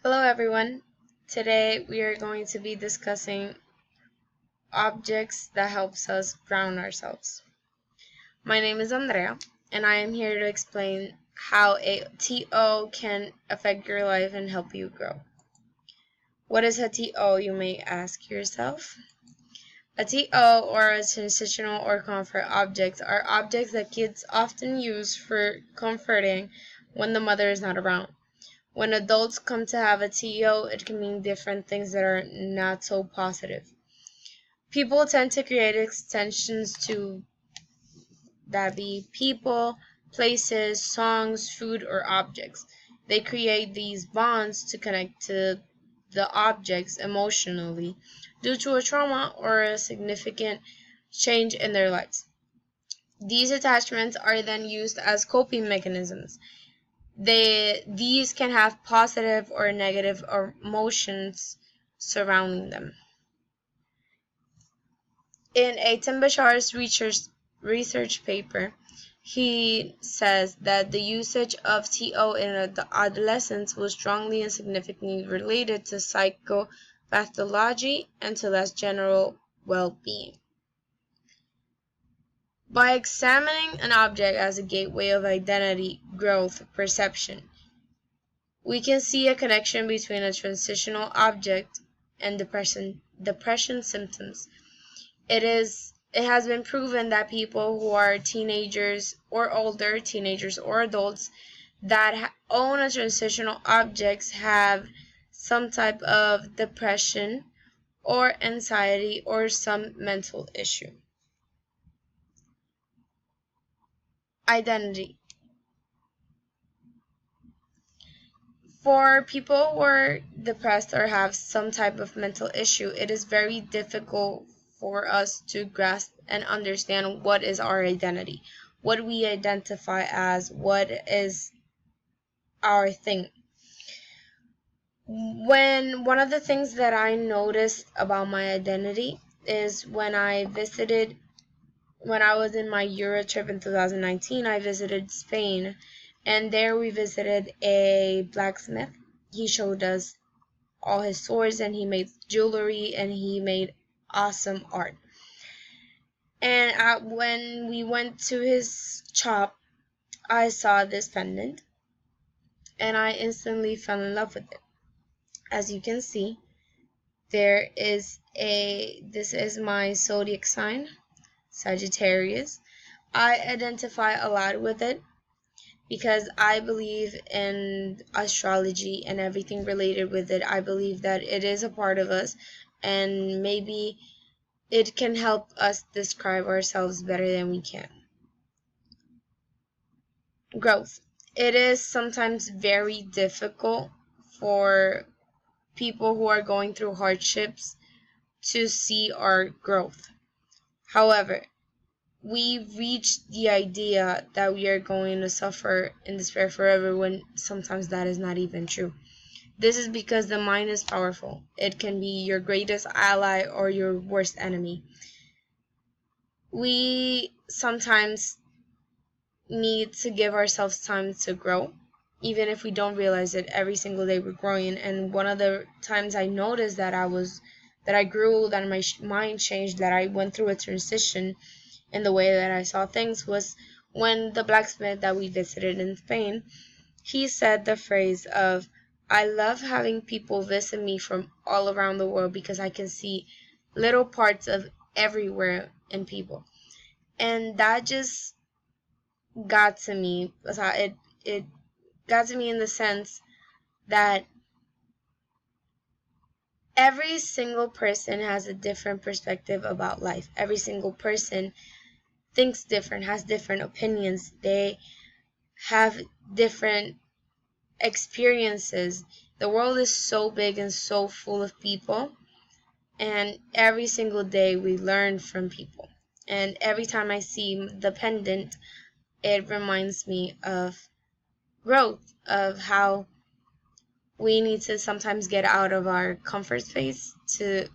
Hello everyone. Today we are going to be discussing objects that helps us ground ourselves. My name is Andrea and I am here to explain how a TO can affect your life and help you grow. What is a TO, you may ask yourself? A TO, or a transitional or comfort object, are objects that kids often use for comforting when the mother is not around. When adults come to have a TO, it can mean different things that are not so positive. People tend to create extensions to that be people, places, songs, food, or objects. They create these bonds to connect to the objects emotionally due to a trauma or a significant change in their lives. These attachments are then used as coping mechanisms. These can have positive or negative emotions surrounding them. In a Tim Bashar's research paper, he says that the usage of TO in adolescence was strongly and significantly related to psychopathology and to less general well-being. By examining an object as a gateway of identity, growth, perception, we can see a connection between a transitional object and depression symptoms. It has been proven that people who are teenagers or older, teenagers or adults that own a transitional objects have some type of depression or anxiety or some mental issue. Identity. For people who are depressed or have some type of mental issue, it is very difficult for us to grasp and understand what is our identity, what we identify as, what is our thing. One of the things that I noticed about my identity is when I was in my Euro trip in 2019, I visited Spain, and there we visited a blacksmith. He showed us all his swords, and he made jewelry, and he made awesome art. And when we went to his shop, I saw this pendant, and I instantly fell in love with it. As you can see, this is my zodiac sign, Sagittarius. I identify a lot with it because I believe in astrology and everything related with it. I believe that it is a part of us, and maybe it can help us describe ourselves better than we can. Growth. It is sometimes very difficult for people who are going through hardships to see our growth. However, we reach the idea that we are going to suffer and despair forever when sometimes that is not even true. This is because the mind is powerful. It can be your greatest ally or your worst enemy. We sometimes need to give ourselves time to grow, even if we don't realize it. Every single day we're growing, and one of the times I noticed that I grew, that my mind changed, that I went through a transition in the way that I saw things was when the blacksmith that we visited in Spain, he said the phrase of, I love having people visit me from all around the world because I can see little parts of everywhere in people. And that just got to me. It got to me in the sense that every single person has a different perspective about life. Every single person thinks different, has different opinions. They have different experiences. The world is so big and so full of people, and every single day we learn from people. And every time I see the pendant, it reminds me of growth, of how we need to sometimes get out of our comfort space to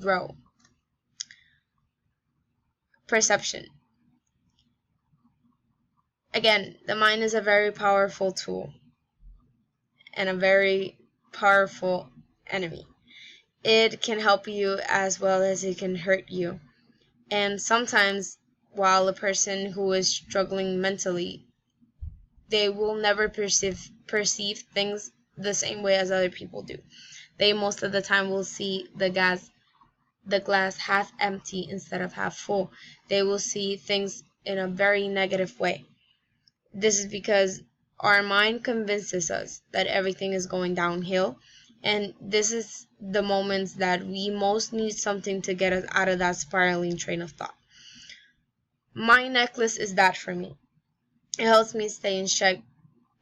grow. Perception. Again, the mind is a very powerful tool and a very powerful enemy. It can help you as well as it can hurt you. And sometimes, while a person who is struggling mentally, they will never perceive things the same way as other people do. They most of the time will see the glass half empty instead of half full. They will see things in a very negative way. This is because our mind convinces us that everything is going downhill, and this is the moments that we most need something to get us out of that spiraling train of thought. My necklace is that for me. It helps me stay in check,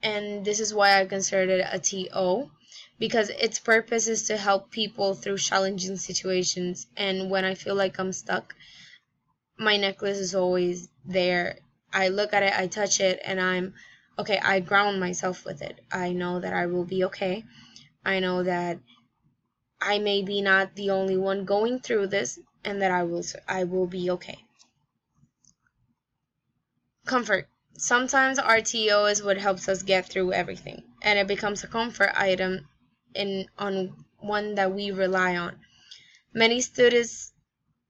and this is why I considered it a TO, because its purpose is to help people through challenging situations. And when I feel like I'm stuck, my necklace is always there. I look at it, I touch it, and I'm okay. I ground myself with it. I know that I will be okay. I know that I may be not the only one going through this, and that I will be okay. Comfort. Sometimes RTO is what helps us get through everything, and it becomes a comfort item on one that we rely on. Many studies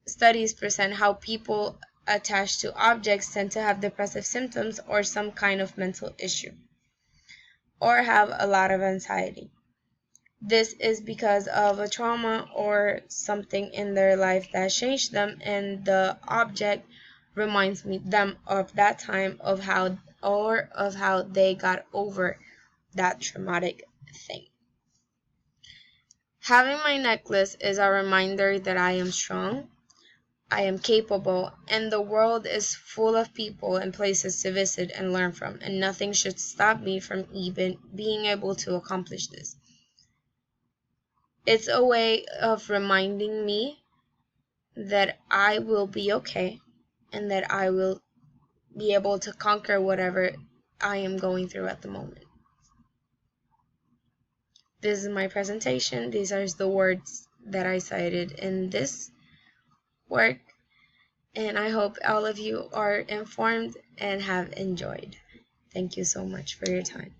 present how people attached to objects tend to have depressive symptoms or some kind of mental issue, or have a lot of anxiety. This is because of a trauma or something in their life that changed them, and the object reminds them of that time of how they got over that traumatic thing. Having my necklace is a reminder that I am strong, I am capable, and the world is full of people and places to visit and learn from, and nothing should stop me from even being able to accomplish this. It's a way of reminding me that I will be okay, and that I will be able to conquer whatever I am going through at the moment. This is my presentation. These are the words that I cited in this work, and I hope all of you are informed and have enjoyed. Thank you so much for your time.